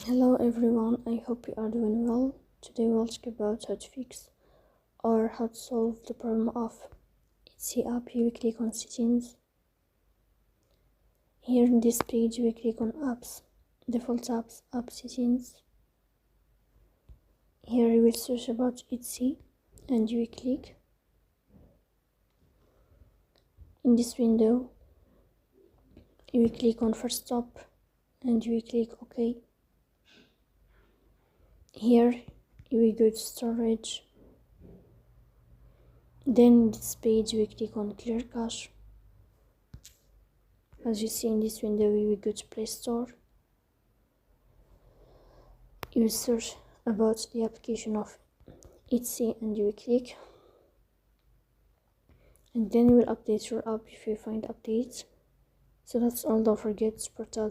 Hello everyone, I hope you are doing well. Today we'll talk about how to fix or how to solve the problem of Etsy app. You click on settings. Here in this page we click on apps, default apps, app settings. Here you will search about Etsy and you click. In this window you will click on first stop and you will click OK. Here you will go to storage. Then this page we click on clear cache. As you see in this window, we will go to Play Store. You will search about the application of Etsy and you will click. And then you will update your app if you find updates. So that's all. Don't forget to support us.